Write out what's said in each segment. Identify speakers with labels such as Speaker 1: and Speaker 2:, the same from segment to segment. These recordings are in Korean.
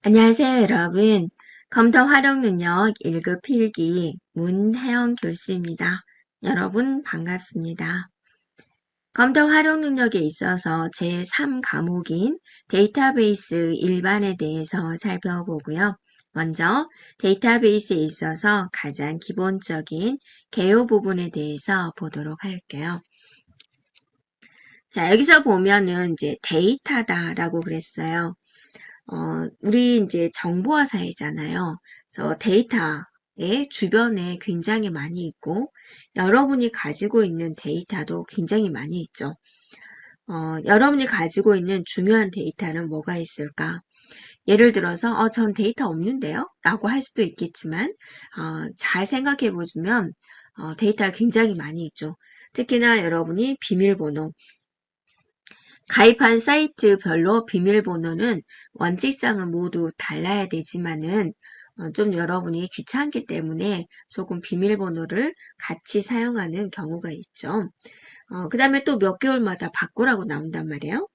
Speaker 1: 안녕하세요, 여러분. 컴퓨터 활용 능력 1급 필기 문혜영 교수입니다. 여러분 반갑습니다. 컴퓨터 활용 능력에 있어서 제3과목인 데이터베이스 일반에 대해서 살펴보고요. 먼저 데이터베이스에 있어서 가장 기본적인 개요 부분에 대해서 보도록 할게요. 자, 여기서 보면은 이제 데이터다라고 그랬어요. 우리 이제 정보화 사회잖아요. 그래서 데이터의 주변에 굉장히 많이 있고, 여러분이 가지고 있는 데이터도 굉장히 많이 있죠. 여러분이 가지고 있는 중요한 데이터는 뭐가 있을까? 예를 들어서, 전 데이터 없는데요? 라고 할 수도 있겠지만, 잘 생각해 보시면, 데이터가 굉장히 많이 있죠. 특히나 여러분이 비밀번호, 가입한 사이트별로 비밀번호는 원칙상은 모두 달라야 되지만은 좀 여러분이 귀찮기 때문에 조금 비밀번호를 같이 사용하는 경우가 있죠. 그 다음에 또 몇 개월마다 바꾸라고 나온단 말이에요.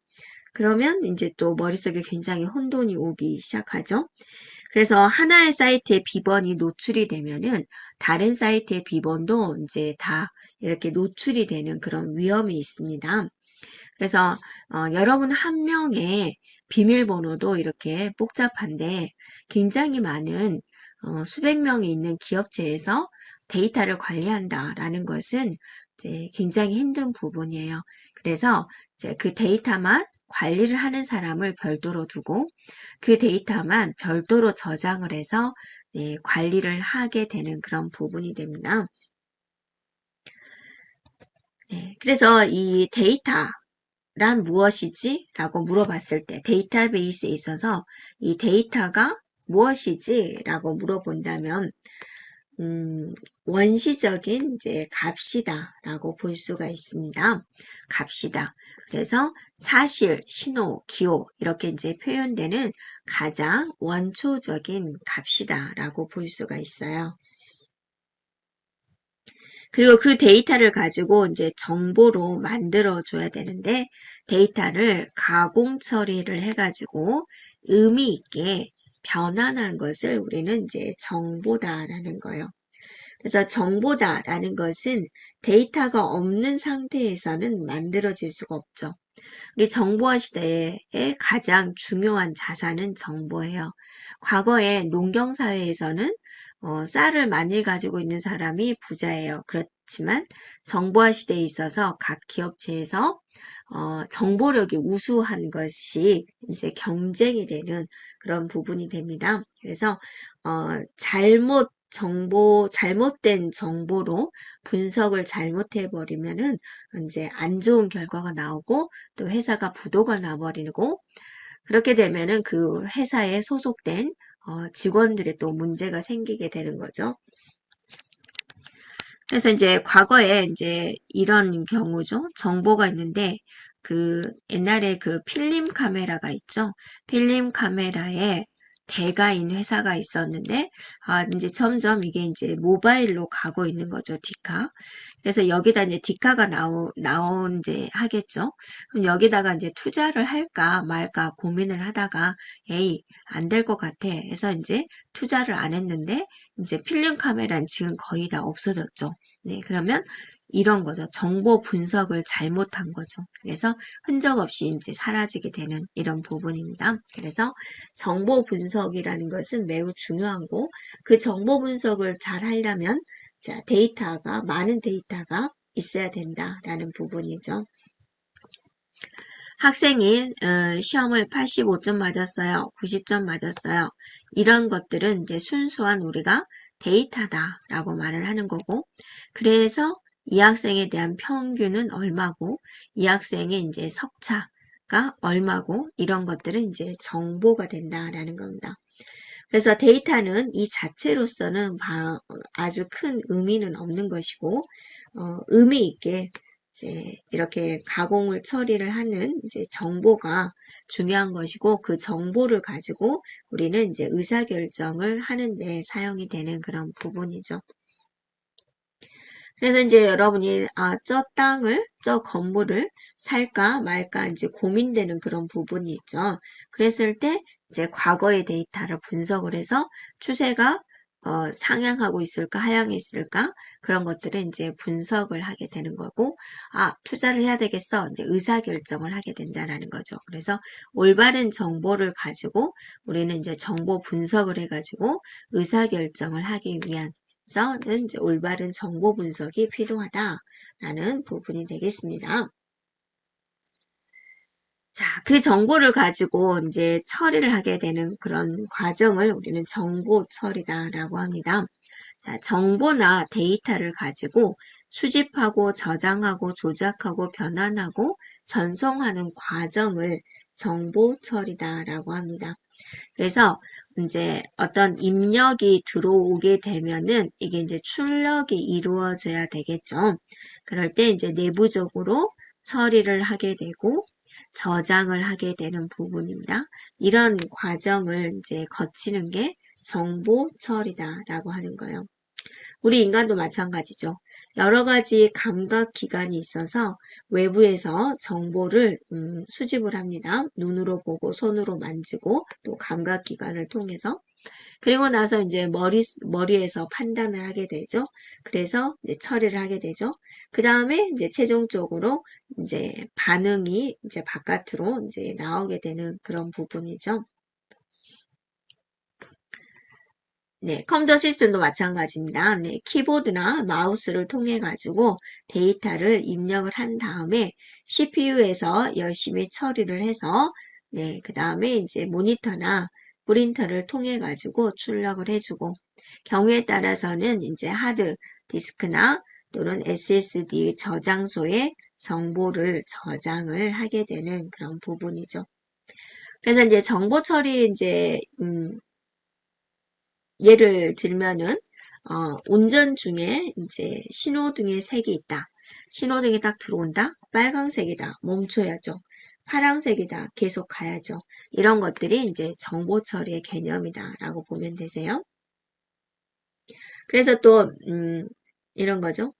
Speaker 1: 그러면 이제 또 머릿속에 굉장히 혼돈이 오기 시작하죠. 그래서 하나의 사이트의 비번이 노출이 되면은 다른 사이트의 비번도 이제 다 이렇게 노출이 되는 그런 위험이 있습니다. 그래서 여러분 한 명의 비밀번호도 이렇게 복잡한데 굉장히 많은 수백 명이 있는 기업체에서 데이터를 관리한다라는 것은 이제 굉장히 힘든 부분이에요. 그래서 이제 그 데이터만 관리를 하는 사람을 별도로 두고 그 데이터만 별도로 저장을 해서 관리를 하게 되는 그런 부분이 됩니다. 그래서 이 데이터 란 무엇이지? 라고 물어봤을 때 데이터베이스에 있어서 이 데이터가 무엇이지? 라고 물어본다면 원시적인 이제 값이다 라고 볼 수가 있습니다. 값이다. 그래서 사실, 신호, 기호 이렇게 이제 표현되는 가장 원초적인 값이다 라고 볼 수가 있어요. 그리고 그 데이터를 가지고 이제 정보로 만들어 줘야 되는데 데이터를 가공 처리를 해가지고 의미 있게 변환한 것을 우리는 이제 정보다라는 거예요. 그래서 정보다라는 것은 데이터가 없는 상태에서는 만들어질 수가 없죠. 우리 정보화 시대의 가장 중요한 자산은 정보예요. 과거에 농경사회에서는 쌀을 많이 가지고 있는 사람이 부자예요. 그렇지만 정보화 시대에 있어서 각 기업체에서 정보력이 우수한 것이 이제 경쟁이 되는 그런 부분이 됩니다. 그래서 잘못된 정보로 분석을 잘못해버리면은 이제 안 좋은 결과가 나오고 또 회사가 부도가 나버리고 그렇게 되면은 그 회사에 소속된 직원들의 또 문제가 생기게 되는 거죠. 그래서 이제 과거에 이제 이런 경우죠. 정보가 있는데 그 옛날에 그 필름 카메라가 있죠. 필름 카메라에 대가인 회사가 있었는데 이제 점점 이게 이제 모바일로 가고 있는 거죠. 디카. 그래서 여기다 이제 디카가 나온 이제 하겠죠. 그럼 여기다가 이제 투자를 할까 말까 고민을 하다가 에이 안 될 것 같아 해서 이제 투자를 안 했는데 이제 필름 카메라는 지금 거의 다 없어졌죠. 네, 그러면 이런 거죠. 정보 분석을 잘못한 거죠. 그래서 흔적 없이 이제 사라지게 되는 이런 부분입니다. 그래서 정보 분석이라는 것은 매우 중요하고 그 정보 분석을 잘 하려면 자, 많은 데이터가 있어야 된다라는 부분이죠. 학생이 시험을 85점 맞았어요. 90점 맞았어요. 이런 것들은 이제 순수한 우리가 데이터다라고 말을 하는 거고 그래서 이 학생에 대한 평균은 얼마고 이 학생의 이제 석차가 얼마고 이런 것들은 이제 정보가 된다라는 겁니다. 그래서 데이터는 이 자체로서는 아주 큰 의미는 없는 것이고 의미 있게 이제 이렇게 가공을 처리를 하는 이제 정보가 중요한 것이고 그 정보를 가지고 우리는 이제 의사결정을 하는데 사용이 되는 그런 부분이죠. 그래서 이제 여러분이 저 건물을 살까 말까 이제 고민되는 그런 부분이 있죠. 그랬을 때 이제 과거의 데이터를 분석을 해서 추세가 상향하고 있을까, 하향해 있을까, 그런 것들을 이제 분석을 하게 되는 거고, 투자를 해야 되겠어. 이제 의사결정을 하게 된다라는 거죠. 그래서 올바른 정보를 가지고 우리는 이제 정보 분석을 해가지고 의사결정을 하기 위해서는 이제 올바른 정보 분석이 필요하다라는 부분이 되겠습니다. 자, 그 정보를 가지고 이제 처리를 하게 되는 그런 과정을 우리는 정보 처리다라고 합니다. 자, 정보나 데이터를 가지고 수집하고 저장하고 조작하고 변환하고 전송하는 과정을 정보 처리다라고 합니다. 그래서 이제 어떤 입력이 들어오게 되면은 이게 이제 출력이 이루어져야 되겠죠. 그럴 때 이제 내부적으로 처리를 하게 되고 저장을 하게 되는 부분입니다. 이런 과정을 이제 거치는 게 정보 처리다라고 하는 거예요. 우리 인간도 마찬가지죠. 여러 가지 감각 기관이 있어서 외부에서 정보를 수집을 합니다. 눈으로 보고 손으로 만지고 또 감각 기관을 통해서 그리고 나서 이제 머리에서 판단을 하게 되죠. 그래서 이제 처리를 하게 되죠. 그 다음에 이제 최종적으로 이제 반응이 이제 바깥으로 이제 나오게 되는 그런 부분이죠. 네, 컴퓨터 시스템도 마찬가지입니다. 네, 키보드나 마우스를 통해 가지고 데이터를 입력을 한 다음에 CPU에서 열심히 처리를 해서 네, 그 다음에 이제 모니터나 프린터를 통해 가지고 출력을 해주고 경우에 따라서는 이제 하드 디스크나 또는 SSD 저장소에 정보를 저장을 하게 되는 그런 부분이죠. 그래서 이제 정보 처리 이제 예를 들면은 운전 중에 이제 신호등에 색이 있다. 신호등이 딱 들어온다. 빨강색이다. 멈춰야죠. 파랑색이다. 계속 가야죠. 이런 것들이 이제 정보 처리의 개념이다라고 보면 되세요. 그래서 또 이런 거죠.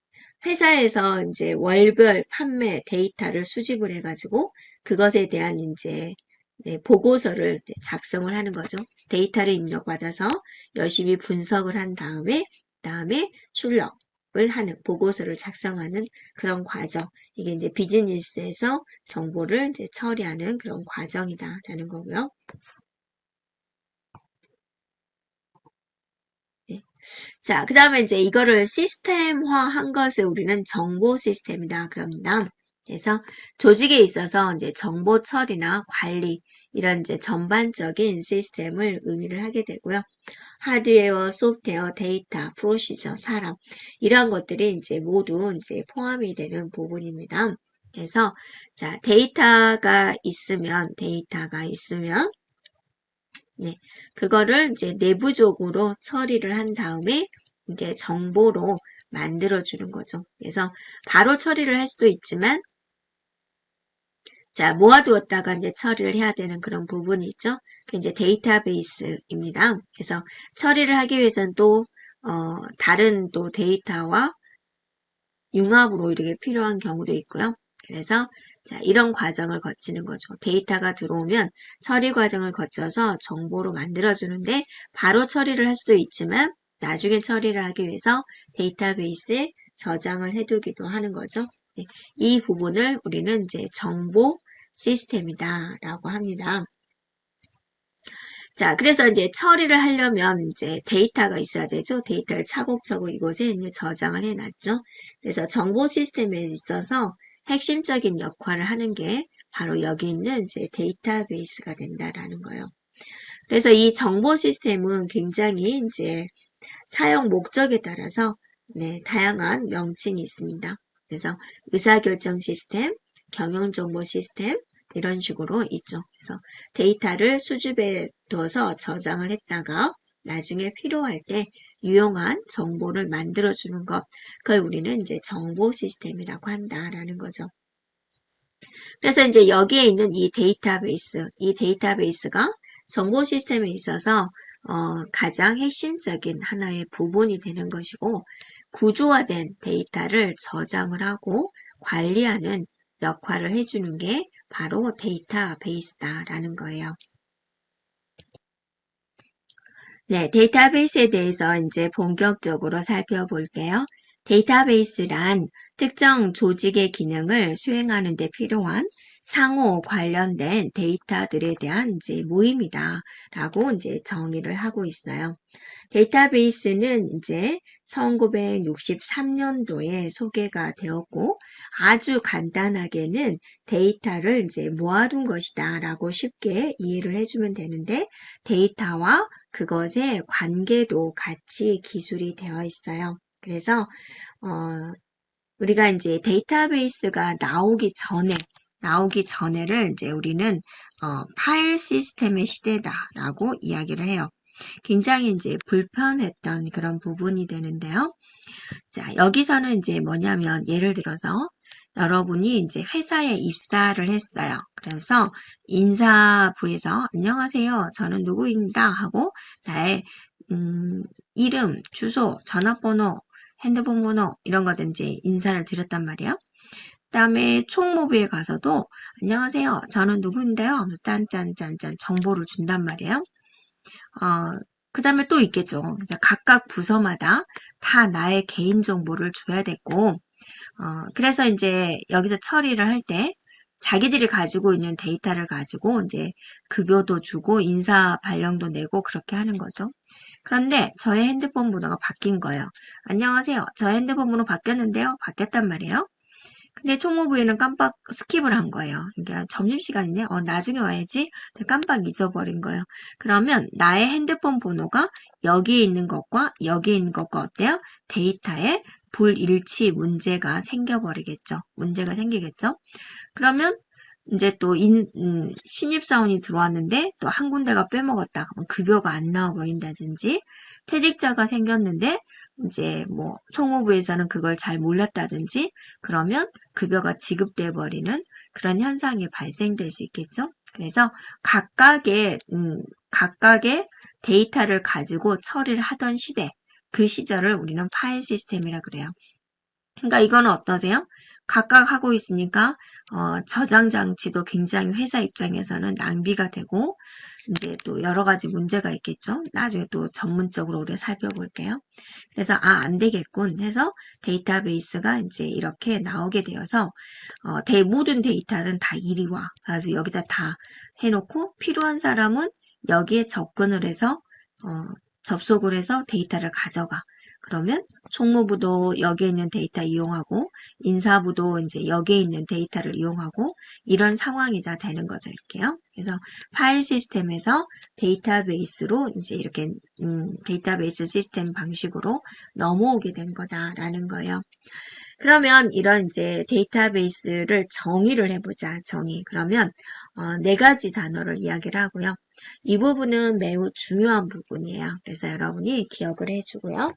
Speaker 1: 회사에서 이제 월별 판매 데이터를 수집을 해가지고 그것에 대한 이제 보고서를 작성을 하는 거죠. 데이터를 입력받아서 열심히 분석을 한 다음에 출력을 하는 보고서를 작성하는 그런 과정. 이게 이제 비즈니스에서 정보를 이제 처리하는 그런 과정이다라는 거고요. 자, 그 다음에 이제 이거를 시스템화한 것을 우리는 정보 시스템이다 그럽니다. 그래서 조직에 있어서 이제 정보 처리나 관리 이런 이제 전반적인 시스템을 의미를 하게 되고요. 하드웨어, 소프트웨어, 데이터, 프로시저, 사람 이러한 것들이 이제 모두 이제 포함이 되는 부분입니다. 그래서 자, 데이터가 있으면 네, 그거를 이제 내부적으로 처리를 한 다음에 이제 정보로 만들어주는 거죠. 그래서 바로 처리를 할 수도 있지만, 자, 모아두었다가 이제 처리를 해야 되는 그런 부분이 있죠. 그 이제 데이터베이스입니다. 그래서 처리를 하기 위해서는 또, 다른 또 데이터와 융합으로 이렇게 필요한 경우도 있고요. 그래서 자, 이런 과정을 거치는 거죠. 데이터가 들어오면 처리 과정을 거쳐서 정보로 만들어주는데 바로 처리를 할 수도 있지만 나중에 처리를 하기 위해서 데이터베이스에 저장을 해두기도 하는 거죠. 네, 이 부분을 우리는 이제 정보 시스템이다 라고 합니다. 자, 그래서 이제 처리를 하려면 이제 데이터가 있어야 되죠. 데이터를 차곡차곡 이곳에 이제 저장을 해놨죠. 그래서 정보 시스템에 있어서 핵심적인 역할을 하는 게 바로 여기 있는 이제 데이터베이스가 된다라는 거예요. 그래서 이 정보 시스템은 굉장히 이제 사용 목적에 따라서 네, 다양한 명칭이 있습니다. 그래서 의사결정 시스템, 경영정보 시스템, 이런 식으로 있죠. 그래서 데이터를 수집해 둬서 저장을 했다가 나중에 필요할 때 유용한 정보를 만들어주는 것, 그걸 우리는 이제 정보 시스템이라고 한다라는 거죠. 그래서 이제 여기에 있는 이 데이터베이스가 정보 시스템에 있어서 가장 핵심적인 하나의 부분이 되는 것이고 구조화된 데이터를 저장을 하고 관리하는 역할을 해주는 게 바로 데이터베이스다라는 거예요. 네, 데이터베이스에 대해서 이제 본격적으로 살펴볼게요. 데이터베이스란 특정 조직의 기능을 수행하는 데 필요한 상호 관련된 데이터들에 대한 이제 모임이다 라고 이제 정의를 하고 있어요. 데이터베이스는 이제 1963년도에 소개가 되었고 아주 간단하게는 데이터를 이제 모아둔 것이다 라고 쉽게 이해를 해주면 되는데 데이터와 그것의 관계도 같이 기술이 되어 있어요. 그래서 우리가 이제 데이터베이스가 나오기 전에를 이제 우리는 파일 시스템의 시대다라고 이야기를 해요. 굉장히 이제 불편했던 그런 부분이 되는데요. 자, 여기서는 이제 뭐냐면 예를 들어서 여러분이 이제 회사에 입사를 했어요. 그래서 인사부에서 안녕하세요. 저는 누구입니다 하고 나의 이름, 주소, 전화번호, 핸드폰 번호 이런 거든 이제 인사를 드렸단 말이에요. 그다음에 총무부에 가서도 안녕하세요. 저는 누구인데요. 짠짠짠짠 정보를 준단 말이에요. 그 다음에 또 있겠죠. 각각 부서마다 다 나의 개인정보를 줘야 되고, 그래서 이제 여기서 처리를 할 때 자기들이 가지고 있는 데이터를 가지고 이제 급여도 주고 인사 발령도 내고 그렇게 하는 거죠. 그런데 저의 핸드폰 번호가 바뀐 거예요. 안녕하세요. 저 핸드폰 번호 바뀌었는데요. 바뀌었단 말이에요. 근데 총무부에는 깜빡 스킵을 한 거예요. 그러니까 점심시간이네? 나중에 와야지. 깜빡 잊어버린 거예요. 그러면 나의 핸드폰 번호가 여기에 있는 것과 여기에 있는 것과 어때요? 데이터에 불일치 문제가 생겨버리겠죠. 문제가 생기겠죠. 그러면 이제 또 신입사원이 들어왔는데 또 한 군데가 빼먹었다. 그러면 급여가 안 나와버린다든지 퇴직자가 생겼는데 이제 뭐 총무부에서는 그걸 잘 몰랐다든지 그러면 급여가 지급돼 버리는 그런 현상이 발생될 수 있겠죠. 그래서 각각의 데이터를 가지고 처리를 하던 시대, 그 시절을 우리는 파일 시스템이라 그래요. 그러니까 이거는 어떠세요? 각각 하고 있으니까 저장 장치도 굉장히 회사 입장에서는 낭비가 되고 이제 또 여러 가지 문제가 있겠죠. 나중에 또 전문적으로 우리가 살펴볼게요. 그래서 안 되겠군 해서 데이터베이스가 이제 이렇게 나오게 되어서 모든 데이터는 다 이리 와. 그래서 여기다 다 해놓고 필요한 사람은 여기에 접근을 해서 접속을 해서 데이터를 가져가. 그러면 총무부도 여기에 있는 데이터 이용하고 인사부도 이제 여기에 있는 데이터를 이용하고 이런 상황이 다 되는 거죠. 이렇게요. 그래서 파일 시스템에서 데이터베이스로 이제 이렇게 데이터베이스 시스템 방식으로 넘어오게 된 거다라는 거예요. 그러면 이런 이제 데이터베이스를 정의를 해보자. 정의. 그러면 네 가지 단어를 이야기를 하고요. 이 부분은 매우 중요한 부분이에요. 그래서 여러분이 기억을 해주고요.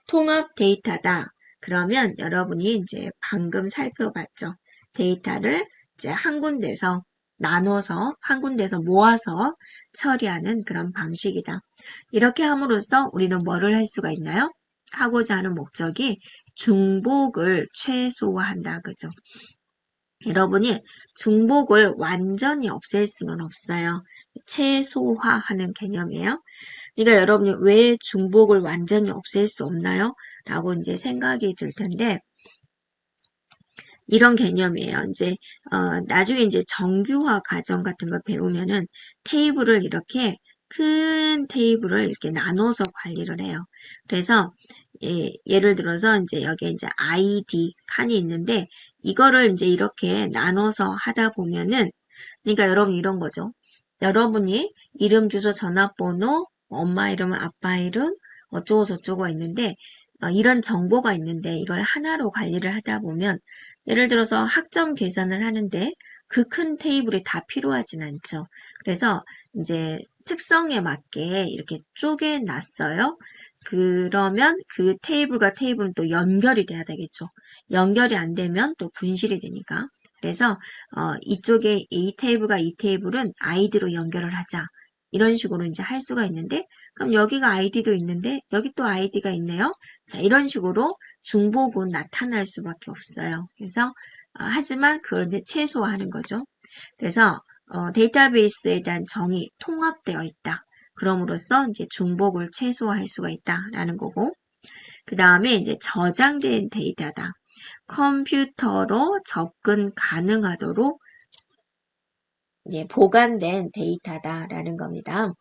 Speaker 1: 통합 데이터다. 그러면 여러분이 이제 방금 살펴봤죠. 데이터를 이제 한 군데서 나눠서 한 군데서 모아서 처리하는 그런 방식이다. 이렇게 함으로써 우리는 뭐를 할 수가 있나요? 하고자 하는 목적이 중복을 최소화한다. 그죠? 여러분이 중복을 완전히 없앨 수는 없어요. 최소화하는 개념이에요. 그러니까 여러분이 왜 중복을 완전히 없앨 수 없나요? 라고 이제 생각이 들 텐데, 이런 개념이에요. 이제, 나중에 이제 정규화 과정 같은 걸 배우면은 테이블을 이렇게 큰 테이블을 이렇게 나눠서 관리를 해요. 그래서, 예를 들어서 이제 여기에 이제 ID 칸이 있는데, 이거를 이제 이렇게 나눠서 하다 보면은, 그러니까 여러분 이런 거죠. 여러분이 이름, 주소, 전화번호, 엄마 이름은 아빠 이름, 어쩌고 저쩌고가 있는데, 이런 정보가 있는데 이걸 하나로 관리를 하다 보면 예를 들어서 학점 계산을 하는데 그 큰 테이블이 다 필요하진 않죠. 그래서 이제 특성에 맞게 이렇게 쪼개놨어요. 그러면 그 테이블과 테이블은 또 연결이 돼야 되겠죠. 연결이 안 되면 또 분실이 되니까. 그래서 이쪽에 이 테이블과 이 테이블은 아이디로 연결을 하자. 이런 식으로 이제 할 수가 있는데 그럼 여기가 아이디도 있는데 여기 또 아이디가 있네요. 자, 이런 식으로 중복은 나타날 수밖에 없어요. 그래서 하지만 그걸 이제 최소화하는 거죠. 그래서 데이터베이스에 대한 정의 통합되어 있다. 그럼으로써 이제 중복을 최소화할 수가 있다라는 거고, 그 다음에 이제 저장된 데이터다. 컴퓨터로 접근 가능하도록 이제 보관된 데이터다라는 겁니다.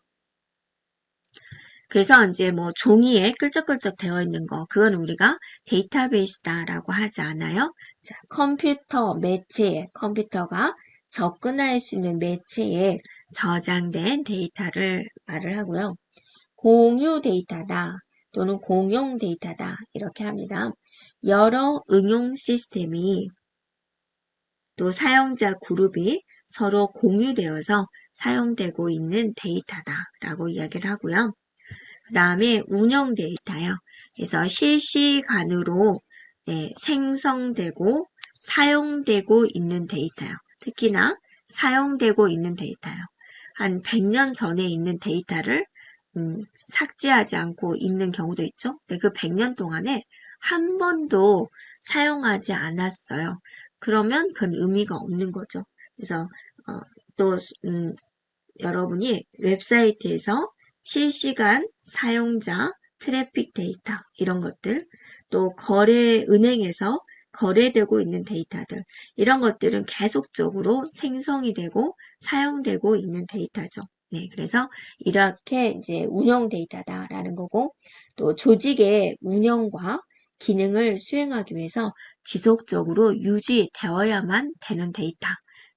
Speaker 1: 그래서 이제 뭐 종이에 끌적끌적 되어 있는 거, 그건 우리가 데이터베이스다라고 하지 않아요. 자, 컴퓨터 매체에, 컴퓨터가 접근할 수 있는 매체에 저장된 데이터를 말을 하고요. 공유 데이터다 또는 공용 데이터다 이렇게 합니다. 여러 응용 시스템이 또 사용자 그룹이 서로 공유되어서 사용되고 있는 데이터다라고 이야기를 하고요. 그 다음에 운영 데이터요. 그래서 실시간으로 생성되고 사용되고 있는 데이터요. 특히나 사용되고 있는 데이터요. 한 100년 전에 있는 데이터를 삭제하지 않고 있는 경우도 있죠. 근데 그 100년 동안에 한 번도 사용하지 않았어요. 그러면 그건 의미가 없는 거죠. 그래서 또 여러분이 웹사이트에서 실시간 사용자 트래픽 데이터 이런 것들, 또 은행에서 거래되고 있는 데이터들, 이런 것들은 계속적으로 생성이 되고 사용되고 있는 데이터죠. 네, 그래서 이렇게 이제 운영 데이터다라는 거고, 또 조직의 운영과 기능을 수행하기 위해서 지속적으로 유지되어야만 되는 데이터,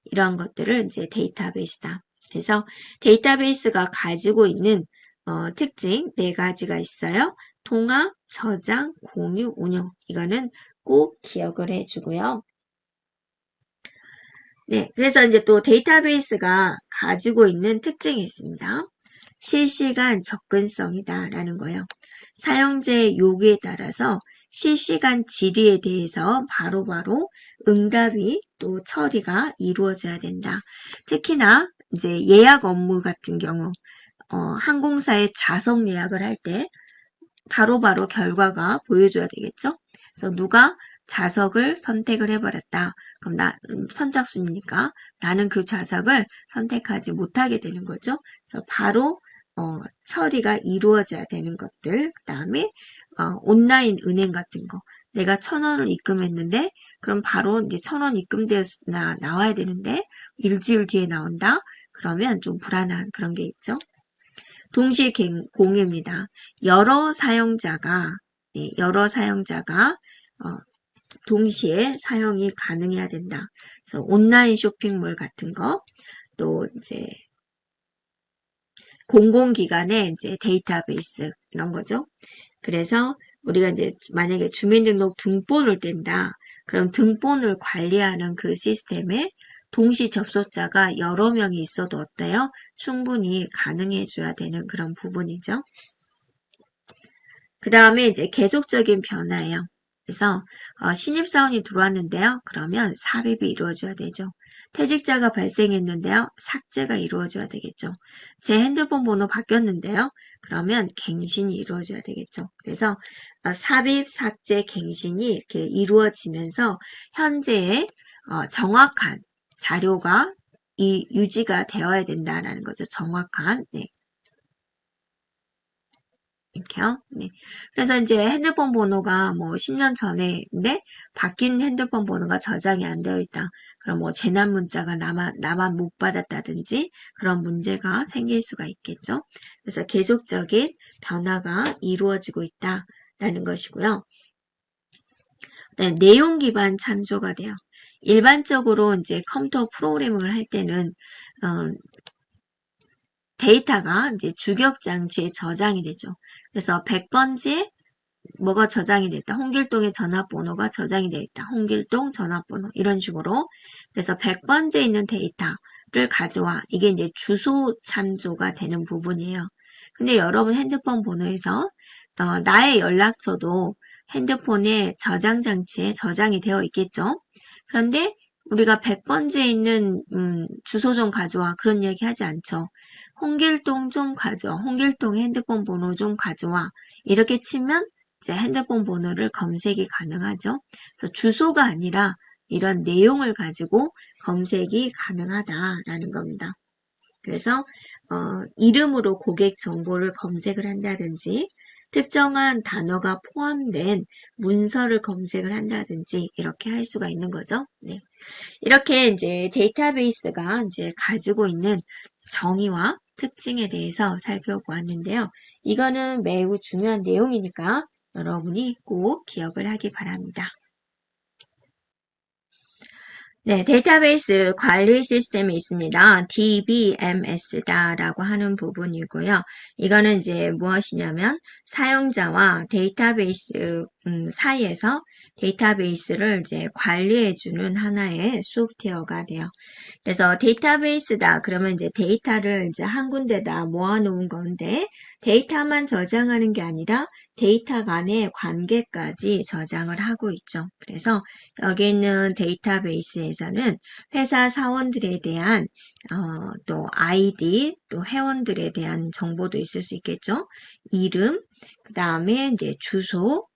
Speaker 1: 이런 것들을 이제 데이터베이스다. 그래서 데이터베이스가 가지고 있는 특징 4가지가 있어요. 통합, 저장, 공유, 운영. 이거는 꼭 기억을 해주고요. 네, 그래서 이제 또 데이터베이스가 가지고 있는 특징이 있습니다. 실시간 접근성이다라는 거예요. 사용자의 요구에 따라서 실시간 질의에 대해서 바로바로 응답이 또 처리가 이루어져야 된다. 특히나 이제 예약 업무 같은 경우 항공사에 좌석 예약을 할 때 바로바로 결과가 보여줘야 되겠죠. 그래서 누가 좌석을 선택을 해버렸다. 그럼 선착순이니까 나는 그 좌석을 선택하지 못하게 되는 거죠. 그래서 바로 처리가 이루어져야 되는 것들. 그 다음에 온라인 은행 같은 거. 내가 1,000원을 입금했는데 그럼 바로 이제 1,000원 입금되어 나와야 되는데 일주일 뒤에 나온다. 그러면 좀 불안한 그런 게 있죠. 동시 공유입니다. 여러 사용자가 동시에 사용이 가능해야 된다. 그래서 온라인 쇼핑몰 같은 거, 또 이제 공공기관의 이제 데이터베이스 이런 거죠. 그래서 우리가 이제 만약에 주민등록 등본을 뗀다. 그럼 등본을 관리하는 그 시스템에 동시 접속자가 여러 명이 있어도 어때요? 충분히 가능해줘야 되는 그런 부분이죠. 그 다음에 이제 계속적인 변화예요. 그래서 신입사원이 들어왔는데요. 그러면 삽입이 이루어져야 되죠. 퇴직자가 발생했는데요. 삭제가 이루어져야 되겠죠. 제 핸드폰 번호 바뀌었는데요. 그러면 갱신이 이루어져야 되겠죠. 그래서 삽입, 삭제, 갱신이 이렇게 이루어지면서 현재의 정확한 자료가 유지가 되어야 된다는 거죠. 정확한. 네. 이렇게요. 네. 그래서 이제 핸드폰 번호가 뭐 10년 전에인데 바뀐 핸드폰 번호가 저장이 안 되어 있다. 그럼 뭐 재난 문자가 나만 못 받았다든지 그런 문제가 생길 수가 있겠죠. 그래서 계속적인 변화가 이루어지고 있다라는 것이고요. 네, 내용 기반 참조가 돼요. 일반적으로 이제 컴퓨터 프로그래밍을 할 때는 데이터가 이제 주격 장치에 저장이 되죠. 그래서 100번째 뭐가 저장이 됐다. 홍길동의 전화번호가 저장이 되어 있다. 홍길동 전화번호 이런 식으로. 그래서 100번째 있는 데이터를 가져와. 이게 이제 주소 참조가 되는 부분이에요. 근데 여러분 핸드폰 번호에서 나의 연락처도 핸드폰의 저장 장치에 저장이 되어 있겠죠. 그런데 우리가 100번째 있는 주소 좀 가져와 그런 얘기 하지 않죠. 홍길동 좀 가져와. 홍길동의 핸드폰 번호 좀 가져와. 이렇게 치면 이제 핸드폰 번호를 검색이 가능하죠. 그래서 주소가 아니라 이런 내용을 가지고 검색이 가능하다라는 겁니다. 그래서 이름으로 고객 정보를 검색을 한다든지 특정한 단어가 포함된 문서를 검색을 한다든지 이렇게 할 수가 있는 거죠. 네. 이렇게 이제 데이터베이스가 이제 가지고 있는 정의와 특징에 대해서 살펴보았는데요. 이거는 매우 중요한 내용이니까 여러분이 꼭 기억을 하기 바랍니다. 네, 데이터베이스 관리 시스템이 있습니다. DBMS다라고 하는 부분이고요. 이거는 이제 무엇이냐면 사용자와 데이터베이스 사이에서 데이터베이스를 이제 관리해주는 하나의 소프트웨어가 돼요. 그래서 데이터베이스다 그러면 이제 데이터를 이제 한 군데다 모아놓은 건데 데이터만 저장하는 게 아니라 데이터 간의 관계까지 저장을 하고 있죠. 그래서 여기 있는 데이터베이스에서는 회사 사원들에 대한 또 아이디, 또 회원들에 대한 정보도 있을 수 있겠죠. 이름, 그 다음에 이제 주소,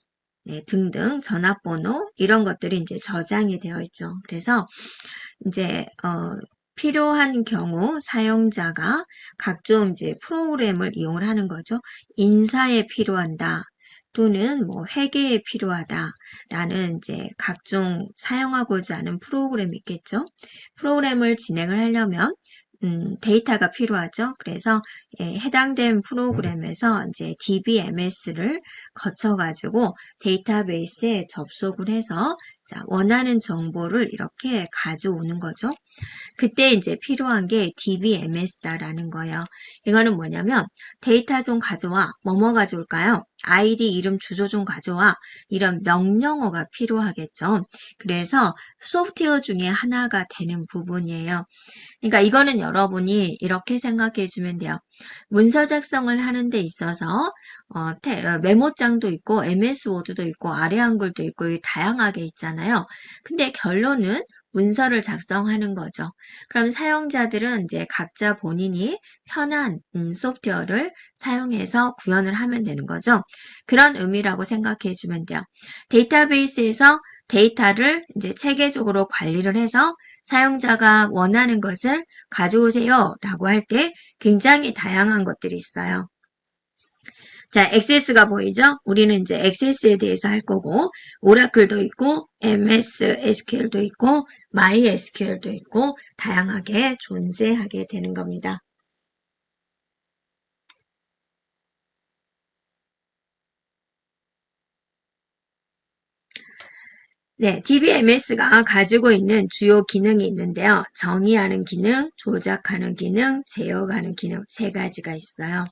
Speaker 1: 네, 등등 전화번호 이런 것들이 이제 저장이 되어 있죠. 그래서 이제 필요한 경우 사용자가 각종 이제 프로그램을 이용을 하는 거죠. 인사에 필요한다. 또는 뭐 회계에 필요하다라는 이제 각종 사용하고자 하는 프로그램이 있겠죠. 프로그램을 진행을 하려면 데이터가 필요하죠. 그래서 해당된 프로그램에서 이제 DBMS를 거쳐가지고 데이터베이스에 접속을 해서 자, 원하는 정보를 이렇게 가져오는 거죠. 그때 이제 필요한 게 DBMS다라는 거예요. 이거는 뭐냐면 데이터 좀 가져와. 뭐뭐 가져올까요? 아이디, 이름, 주소 좀 가져와. 이런 명령어가 필요하겠죠. 그래서 소프트웨어 중에 하나가 되는 부분이에요. 그러니까 이거는 여러분이 이렇게 생각해 주면 돼요. 문서 작성을 하는 데 있어서 메모장도 있고 MS 워드도 있고 아래 한글도 있고 다양하게 있잖아요. 근데 결론은 문서를 작성하는 거죠. 그럼 사용자들은 이제 각자 본인이 편한 소프트웨어를 사용해서 구현을 하면 되는 거죠. 그런 의미라고 생각해 주면 돼요. 데이터베이스에서 데이터를 이제 체계적으로 관리를 해서 사용자가 원하는 것을 가져오세요 라고 할 때 굉장히 다양한 것들이 있어요. 자, 액세스가 보이죠? 우리는 이제 액세스에 대해서 할 거고, 오라클도 있고, MS SQL도 있고, MySQL도 있고, 다양하게 존재하게 되는 겁니다. 네, DBMS가 가지고 있는 주요 기능이 있는데요. 정의하는 기능, 조작하는 기능, 제어하는 기능 세 가지가 있어요.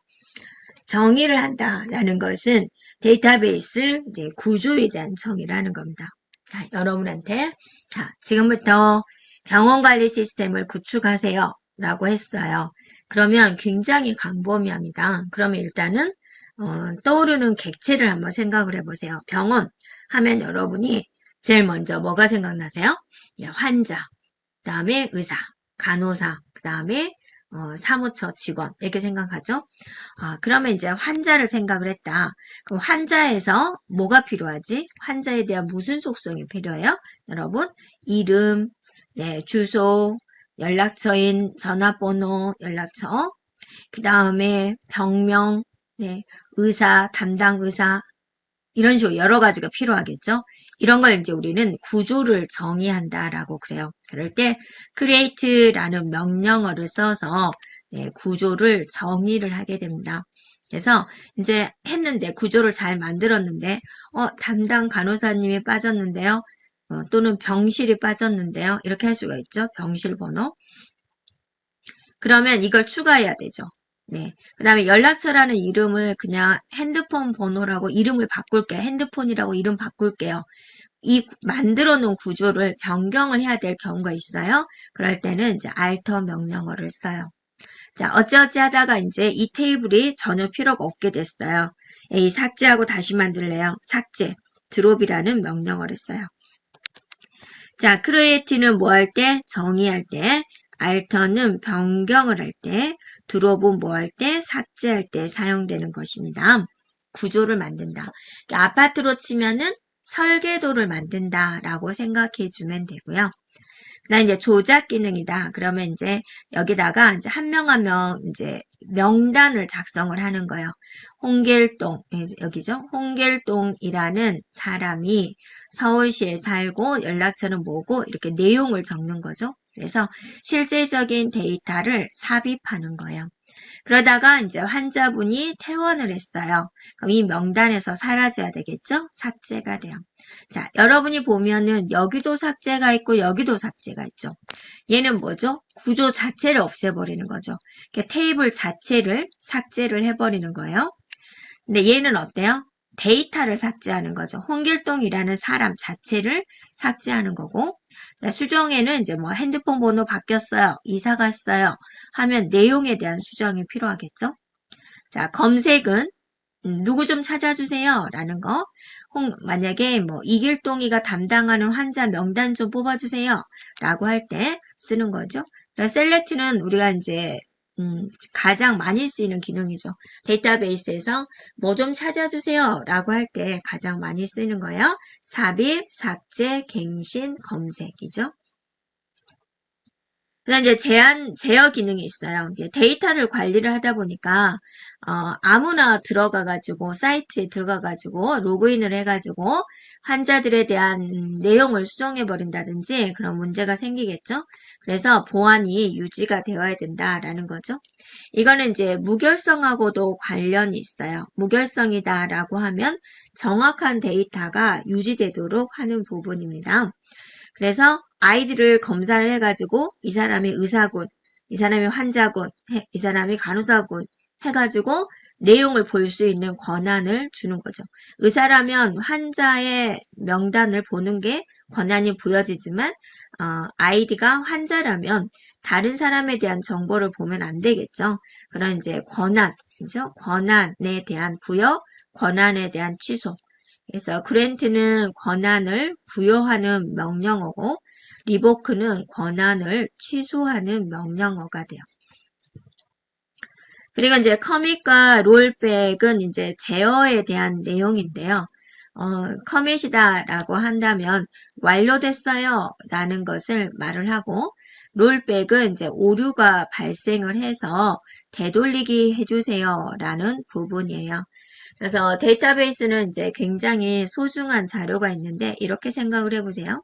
Speaker 1: 정의를 한다라는 것은 데이터베이스 이제 구조에 대한 정의를 하는 겁니다. 자, 여러분한테 자, 지금부터 병원 관리 시스템을 구축하세요 라고 했어요. 그러면 굉장히 광범위합니다. 그러면 일단은 떠오르는 객체를 한번 생각을 해보세요. 병원 하면 여러분이 제일 먼저 뭐가 생각나세요? 환자, 그 다음에 의사, 간호사, 그 다음에 사무처 직원 이렇게 생각하죠. 그러면 이제 환자를 생각을 했다. 그럼 환자에서 뭐가 필요하지? 환자에 대한 무슨 속성이 필요해요? 여러분 이름, 네, 주소, 연락처인 전화번호, 연락처, 그 다음에 병명, 네, 의사, 담당 의사 이런 식으로 여러 가지가 필요하겠죠. 이런 걸 이제 우리는 구조를 정의한다라고 그래요. 그럴 때 create라는 명령어를 써서 네, 구조를 정의를 하게 됩니다. 그래서 이제 했는데 구조를 잘 만들었는데 담당 간호사님이 빠졌는데요. 또는 병실이 빠졌는데요. 이렇게 할 수가 있죠. 병실 번호. 그러면 이걸 추가해야 되죠. 네. 그 다음에 연락처라는 이름을 그냥 핸드폰 번호라고 이름을 바꿀게요. 핸드폰이라고 이름 바꿀게요. 이 만들어 놓은 구조를 변경을 해야 될 경우가 있어요. 그럴 때는 이제 alter 명령어를 써요. 자, 어찌어찌 하다가 이제 이 테이블이 전혀 필요가 없게 됐어요. 이 삭제하고 다시 만들래요. 삭제, 드롭이라는 명령어를 써요. 자, create는 뭐 할 때? 정의할 때, alter는 변경을 할 때, 드롭은 뭐 할 때? 삭제할 때 사용되는 것입니다. 구조를 만든다. 아파트로 치면은 설계도를 만든다라고 생각해 주면 되고요. 그다음 이제 조작 기능이다. 그러면 이제 여기다가 이제 한 명 한 명 이제 명단을 작성을 하는 거예요. 홍길동, 여기죠? 홍길동이라는 사람이 서울시에 살고 연락처는 뭐고 이렇게 내용을 적는 거죠. 그래서 실제적인 데이터를 삽입하는 거예요. 그러다가 이제 환자분이 퇴원을 했어요. 그럼 이 명단에서 사라져야 되겠죠? 삭제가 돼요. 자, 여러분이 보면은 여기도 삭제가 있고 여기도 삭제가 있죠. 얘는 뭐죠? 구조 자체를 없애버리는 거죠. 테이블 자체를 삭제를 해버리는 거예요. 근데 얘는 어때요? 데이터를 삭제하는 거죠. 홍길동이라는 사람 자체를 삭제하는 거고, 자, 수정에는 이제 뭐 핸드폰 번호 바뀌었어요, 이사 갔어요 하면 내용에 대한 수정이 필요하겠죠. 자, 검색은 누구 좀 찾아주세요 라는 거. 만약에 뭐 이길동이가 담당하는 환자 명단 좀 뽑아주세요 라고 할 때 쓰는 거죠. 셀렉트는 우리가 이제 가장 많이 쓰이는 기능이죠. 데이터베이스에서 뭐 좀 찾아주세요 라고 할 때 가장 많이 쓰이는 거예요. 삽입, 삭제, 갱신, 검색이죠. 그다음 이제 제어 기능이 있어요. 데이터를 관리를 하다 보니까 아무나 들어가가지고 사이트에 들어가가지고 로그인을 해가지고 환자들에 대한 내용을 수정해 버린다든지 그런 문제가 생기겠죠. 그래서 보안이 유지가 되어야 된다라는 거죠. 이거는 이제 무결성하고도 관련이 있어요. 무결성이다라고 하면 정확한 데이터가 유지되도록 하는 부분입니다. 그래서 아이들을 검사를 해가지고 이 사람이 의사군, 이 사람이 환자군, 이 사람이 간호사군 해가지고 내용을 볼 수 있는 권한을 주는 거죠. 의사라면 환자의 명단을 보는 게 권한이 부여지지만 아이디가 환자라면 다른 사람에 대한 정보를 보면 안 되겠죠. 그런 이제 권한, 그죠? 권한에 대한 부여, 권한에 대한 취소. 그래서 그랜트는 권한을 부여하는 명령어고 리보크는 권한을 취소하는 명령어가 돼요. 그리고 이제 커밋과 롤백은 이제 제어에 대한 내용인데요. 커밋이다라고 한다면 완료됐어요 라는 것을 말을 하고 롤백은 이제 오류가 발생을 해서 되돌리기 해주세요 라는 부분이에요. 그래서 데이터베이스는 이제 굉장히 소중한 자료가 있는데 이렇게 생각을 해보세요.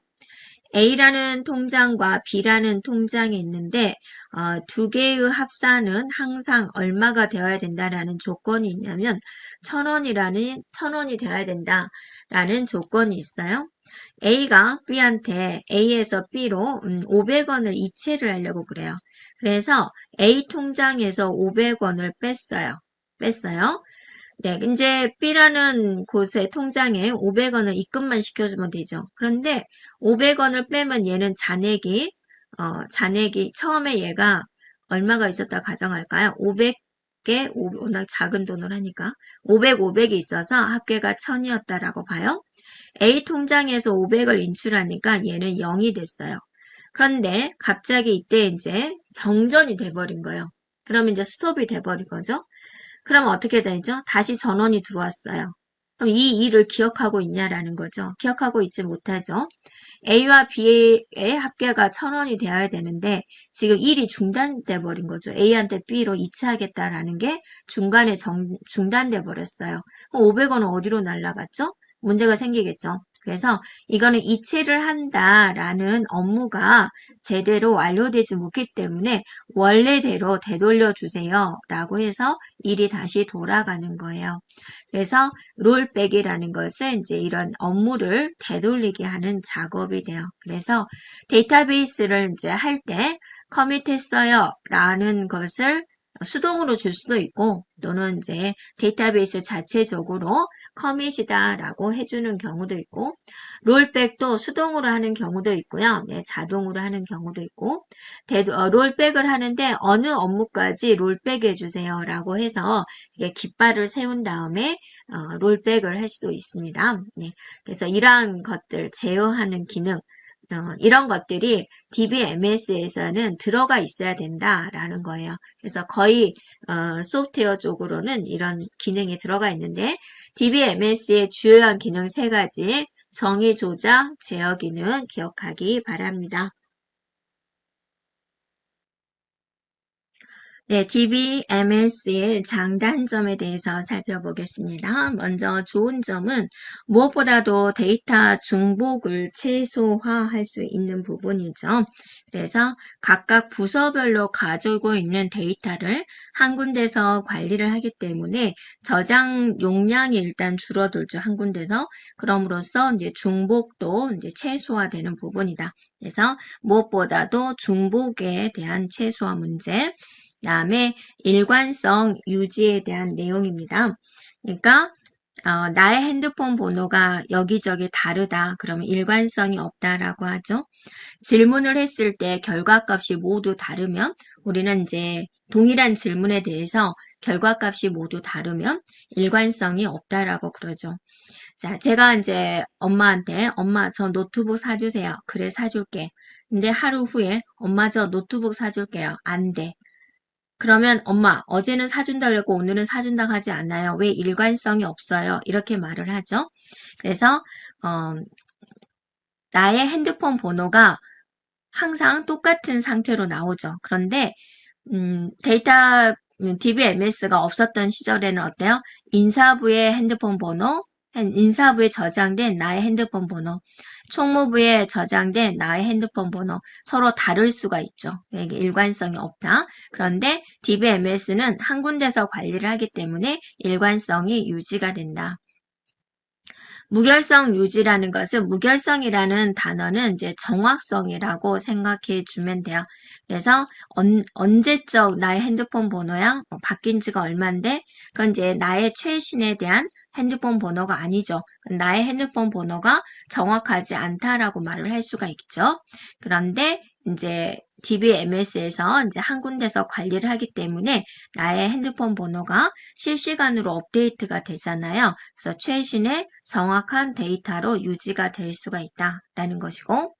Speaker 1: A라는 통장과 B라는 통장이 있는데 두 개의 합산은 항상 얼마가 되어야 된다라는 조건이 있냐면 1,000원이 되어야 된다라는 조건이 있어요. A가 B한테 A에서 B로 500원을 이체를 하려고 그래요. 그래서 A 통장에서 500원을 뺐어요. 네, 이제 B라는 곳의 통장에 500원을 입금만 시켜주면 되죠. 그런데 500원을 빼면 얘는 잔액이 처음에 얘가 얼마가 있었다 가정할까요? 500개, 워낙 작은 돈을 하니까 500이 있어서 합계가 1000이었다라고 봐요. A 통장에서 500을 인출하니까 얘는 0이 됐어요. 그런데 갑자기 이때 이제 정전이 돼버린 거예요. 그러면 이제 스톱이 돼버린 거죠. 그럼 어떻게 되죠? 다시 전원이 들어왔어요. 그럼 이 일을 기억하고 있냐라는 거죠. 기억하고 있지 못하죠. A와 B의 합계가 1,000원이 되어야 되는데 지금 일이 중단돼 버린 거죠. A한테 B로 이체하겠다라는 게 중간에 중단돼 버렸어요. 그럼 500원은 어디로 날라갔죠? 문제가 생기겠죠. 그래서 이거는 이체를 한다라는 업무가 제대로 완료되지 못했기 때문에 원래대로 되돌려 주세요 라고 해서 일이 다시 돌아가는 거예요. 그래서 롤백이라는 것은 이제 이런 업무를 되돌리게 하는 작업이 돼요. 그래서 데이터베이스를 이제 할 때 커밋했어요 라는 것을 수동으로 줄 수도 있고 또는 이제 데이터베이스 자체적으로 커밋이다 라고 해주는 경우도 있고 롤백도 수동으로 하는 경우도 있고요. 네, 자동으로 하는 경우도 있고 롤백을 하는데 어느 업무까지 롤백 해주세요 라고 해서 깃발을 세운 다음에 롤백을 할 수도 있습니다. 네, 그래서 이러한 것들 제어하는 기능 이런 것들이 DBMS에서는 들어가 있어야 된다라는 거예요. 그래서 거의 소프트웨어 쪽으로는 이런 기능이 들어가 있는데 DBMS의 주요한 기능 3가지 정의 조작, 제어 기능 기억하기 바랍니다. 네, DBMS의 장단점에 대해서 살펴보겠습니다. 먼저 좋은 점은 무엇보다도 데이터 중복을 최소화할 수 있는 부분이죠. 그래서 각각 부서별로 가지고 있는 데이터를 한 군데서 관리를 하기 때문에 저장 용량이 일단 줄어들죠. 한 군데서. 그럼으로써 이제 중복도 이제 최소화되는 부분이다. 그래서 무엇보다도 중복에 대한 최소화 문제. 그다음에 일관성 유지에 대한 내용입니다. 그러니까 나의 핸드폰 번호가 여기저기 다르다. 그러면 일관성이 없다라고 하죠. 질문을 했을 때 결과값이 모두 다르면 우리는 이제 동일한 질문에 대해서 결과값이 모두 다르면 일관성이 없다라고 그러죠. 자, 제가 이제 엄마한테 엄마 저 노트북 사주세요. 그래 사줄게. 근데 하루 후에 엄마 저 노트북 사줄게요. 안 돼. 그러면 엄마 어제는 사준다 그랬고 오늘은 사준다 하지 않나요? 왜 일관성이 없어요? 이렇게 말을 하죠. 그래서 나의 핸드폰 번호가 항상 똑같은 상태로 나오죠. 그런데 데이터 DBMS가 없었던 시절에는 어때요? 인사부의 핸드폰 번호, 인사부에 저장된 나의 핸드폰 번호, 총무부에 저장된 나의 핸드폰 번호 서로 다를 수가 있죠. 이게 일관성이 없다. 그런데 DBMS는 한 군데서 관리를 하기 때문에 일관성이 유지가 된다. 무결성 유지라는 것은 무결성이라는 단어는 이제 정확성이라고 생각해 주면 돼요. 그래서 언제적 나의 핸드폰 번호야? 바뀐 지가 얼만데? 그건 이제 나의 최신에 대한 핸드폰 번호가 아니죠. 나의 핸드폰 번호가 정확하지 않다라고 말을 할 수가 있죠. 그런데 이제 DBMS에서 이제 한 군데서 관리를 하기 때문에 나의 핸드폰 번호가 실시간으로 업데이트가 되잖아요. 그래서 최신의 정확한 데이터로 유지가 될 수가 있다라는 것이고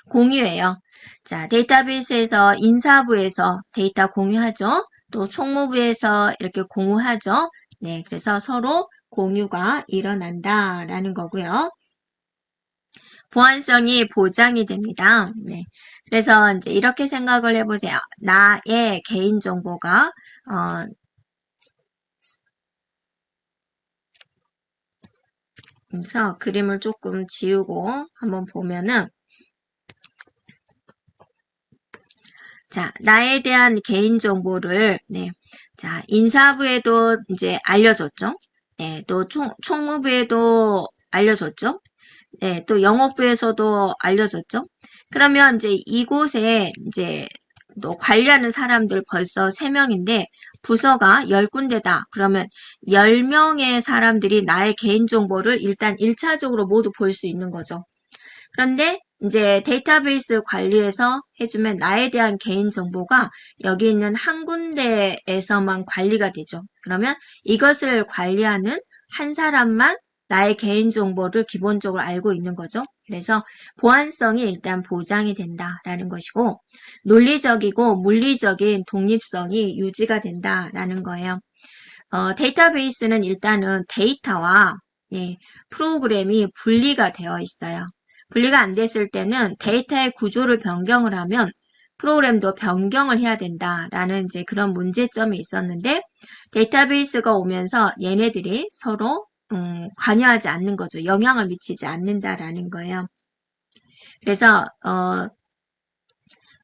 Speaker 1: 공유예요. 자, 데이터베이스에서 인사부에서 데이터 공유하죠. 또 총무부에서 이렇게 공유하죠. 네, 그래서 서로 공유가 일어난다라는 거고요. 보안성이 보장이 됩니다. 네. 그래서 이제 이렇게 생각을 해보세요. 나의 개인정보가 그래서 그림을 조금 지우고 한번 보면은 자, 나에 대한 개인정보를 네. 자, 인사부에도 이제 알려줬죠. 네, 또 총무부에도 알려줬죠. 네, 또 영업부에서도 알려줬죠. 그러면 이제 이곳에 이제 또 관리하는 사람들 벌써 3명인데 부서가 10군데다. 그러면 10명의 사람들이 나의 개인정보를 일단 1차적으로 모두 볼 수 있는 거죠. 그런데 이제 데이터베이스 관리해서 해주면 나에 대한 개인정보가 여기 있는 한 군데에서만 관리가 되죠. 그러면 이것을 관리하는 한 사람만 나의 개인정보를 기본적으로 알고 있는 거죠. 그래서 보안성이 일단 보장이 된다라는 것이고 논리적이고 물리적인 독립성이 유지가 된다라는 거예요. 데이터베이스는 일단은 데이터와 프로그램이 분리가 되어 있어요. 분리가 안 됐을 때는 데이터의 구조를 변경을 하면 프로그램도 변경을 해야 된다라는 이제 그런 문제점이 있었는데 데이터베이스가 오면서 얘네들이 서로 관여하지 않는 거죠. 영향을 미치지 않는다라는 거예요. 그래서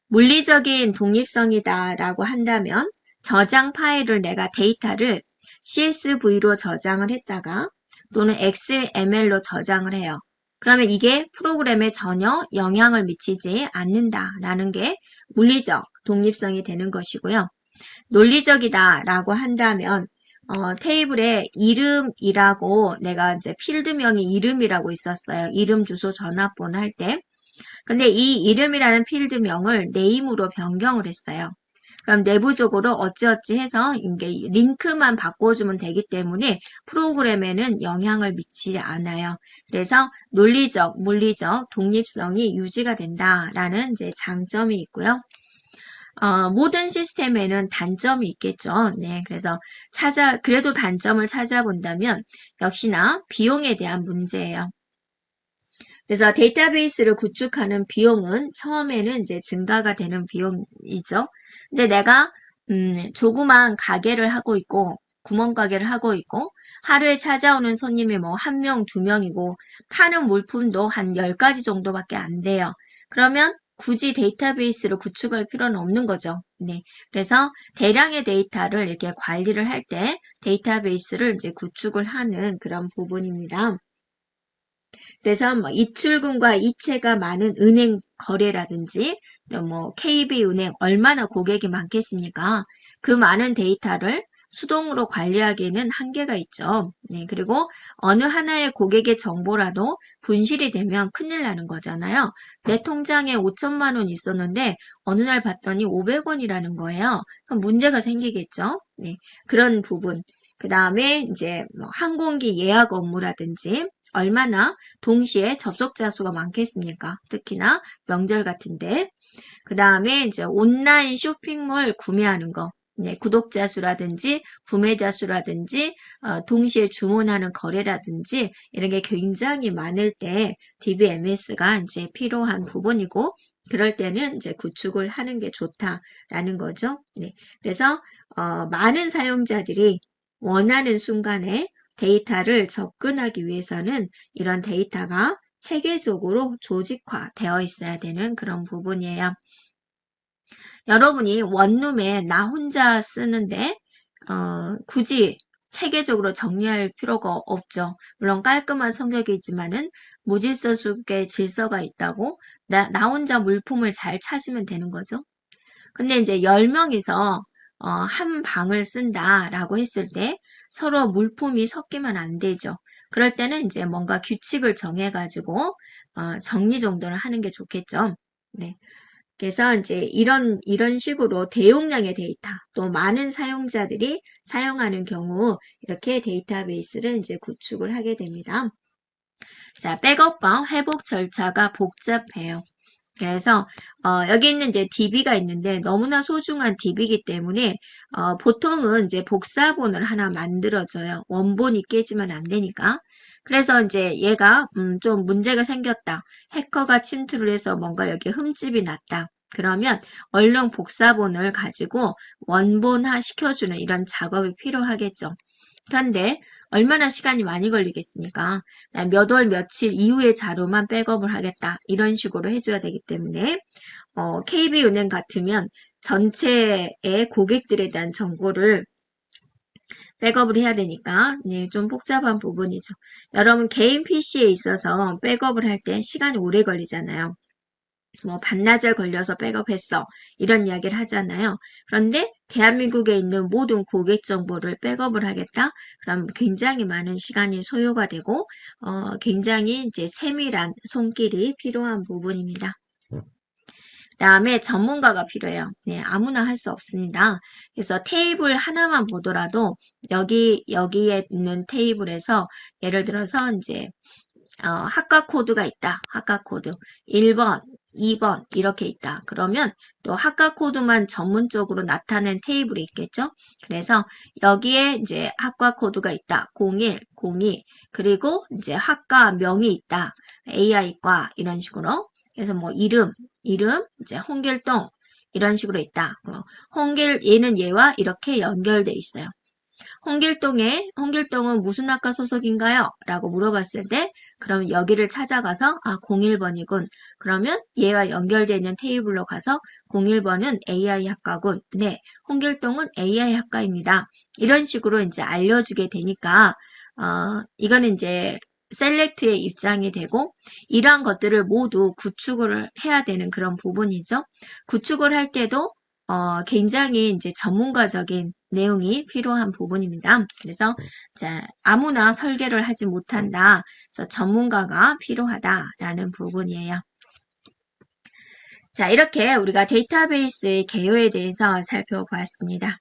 Speaker 1: 물리적인 독립성이다라고 한다면 저장 파일을 내가 데이터를 CSV로 저장을 했다가 또는 XML로 저장을 해요. 그러면 이게 프로그램에 전혀 영향을 미치지 않는다라는 게 물리적 독립성이 되는 것이고요. 논리적이다라고 한다면 테이블에 이름이라고 내가 이제 필드명이 이름이라고 있었어요. 이름, 주소, 전화번호 할 때. 근데 이 이름이라는 필드명을 네임으로 변경을 했어요. 그럼 내부적으로 어찌어찌 해서 이게 링크만 바꿔주면 되기 때문에 프로그램에는 영향을 미치지 않아요. 그래서 논리적, 물리적 독립성이 유지가 된다라는 이제 장점이 있고요. 모든 시스템에는 단점이 있겠죠. 네, 그래서 그래도 단점을 찾아본다면 역시나 비용에 대한 문제예요. 그래서 데이터베이스를 구축하는 비용은 처음에는 이제 증가가 되는 비용이죠. 근데 내가 조그만 가게를 하고 있고, 구멍가게를 하고 있고, 하루에 찾아오는 손님이 뭐 1명, 2명이고, 파는 물품도 한 10가지 정도밖에 안 돼요. 그러면 굳이 데이터베이스를 구축할 필요는 없는 거죠. 네. 그래서 대량의 데이터를 이렇게 관리를 할 때 데이터베이스를 이제 구축을 하는 그런 부분입니다. 그래서 뭐 입출금과 이체가 많은 은행 거래라든지 또 뭐 KB은행 얼마나 고객이 많겠습니까? 그 많은 데이터를 수동으로 관리하기에는 한계가 있죠. 네, 그리고 어느 하나의 고객의 정보라도 분실이 되면 큰일 나는 거잖아요. 내 통장에 5천만 원 있었는데 어느 날 봤더니 500원이라는 거예요. 그럼 문제가 생기겠죠. 네, 그런 부분. 그 다음에 이제 뭐 항공기 예약 업무라든지 얼마나 동시에 접속자 수가 많겠습니까? 특히나 명절 같은데. 그 다음에 이제 온라인 쇼핑몰 구매하는 거. 네, 구독자 수라든지 구매자 수라든지 동시에 주문하는 거래라든지 이런 게 굉장히 많을 때 DBMS가 이제 필요한 부분이고 그럴 때는 이제 구축을 하는 게 좋다라는 거죠. 네, 그래서 많은 사용자들이 원하는 순간에 데이터를 접근하기 위해서는 이런 데이터가 체계적으로 조직화되어 있어야 되는 그런 부분이에요. 여러분이 원룸에 나 혼자 쓰는데 굳이 체계적으로 정리할 필요가 없죠. 물론 깔끔한 성격이지만은 무질서 속에 질서가 있다고 나 혼자 물품을 잘 찾으면 되는 거죠. 근데 이제 10명이서 한 방을 쓴다라고 했을 때 서로 물품이 섞이면 안 되죠. 그럴 때는 이제 뭔가 규칙을 정해가지고 정리 정도는 하는 게 좋겠죠. 네. 그래서 이제 이런 식으로 대용량의 데이터, 또 많은 사용자들이 사용하는 경우 이렇게 데이터베이스를 이제 구축을 하게 됩니다. 자, 백업과 회복 절차가 복잡해요. 그래서 여기 있는 이제 DB가 있는데 너무나 소중한 DB이기 때문에 보통은 이제 복사본을 하나 만들어줘요. 원본이 깨지면 안 되니까. 그래서 이제 얘가 좀 문제가 생겼다. 해커가 침투를 해서 뭔가 여기 흠집이 났다. 그러면 얼른 복사본을 가지고 원본화 시켜주는 이런 작업이 필요하겠죠. 그런데 얼마나 시간이 많이 걸리겠습니까? 몇 월 며칠 이후의 자료만 백업을 하겠다. 이런 식으로 해줘야 되기 때문에 KB은행 같으면 전체의 고객들에 대한 정보를 백업을 해야 되니까 네, 좀 복잡한 부분이죠. 여러분 개인 PC에 있어서 백업을 할 때 시간이 오래 걸리잖아요. 뭐 반나절 걸려서 백업했어 이런 이야기를 하잖아요. 그런데 대한민국에 있는 모든 고객 정보를 백업을 하겠다? 그럼 굉장히 많은 시간이 소요가 되고 굉장히 이제 세밀한 손길이 필요한 부분입니다. 다음에 전문가가 필요해요. 네, 아무나 할 수 없습니다. 그래서 테이블 하나만 보더라도 여기에 있는 테이블에서 예를 들어서 이제 학과 코드가 있다. 학과 코드 1번, 2번 이렇게 있다. 그러면 또 학과 코드만 전문적으로 나타낸 테이블이 있겠죠. 그래서 여기에 이제 학과 코드가 있다. 01, 02 그리고 이제 학과 명이 있다. AI과 이런 식으로 그래서 뭐 이름 이제 홍길동 이런 식으로 있다. 얘는 얘와 이렇게 연결돼 있어요. 홍길동은 무슨 학과 소속인가요? 라고 물어봤을 때 그럼 여기를 찾아가서 01번이군. 그러면 얘와 연결되어 있는 테이블로 가서 01번은 AI 학과군. 네, 홍길동은 AI 학과입니다. 이런 식으로 이제 알려주게 되니까 이거는 이제 셀렉트의 입장이 되고 이러한 것들을 모두 구축을 해야 되는 그런 부분이죠. 구축을 할 때도 굉장히 이제 전문가적인 내용이 필요한 부분입니다. 그래서 자, 아무나 설계를 하지 못한다. 그래서 전문가가 필요하다라는 부분이에요. 자, 이렇게 우리가 데이터베이스의 개요에 대해서 살펴보았습니다.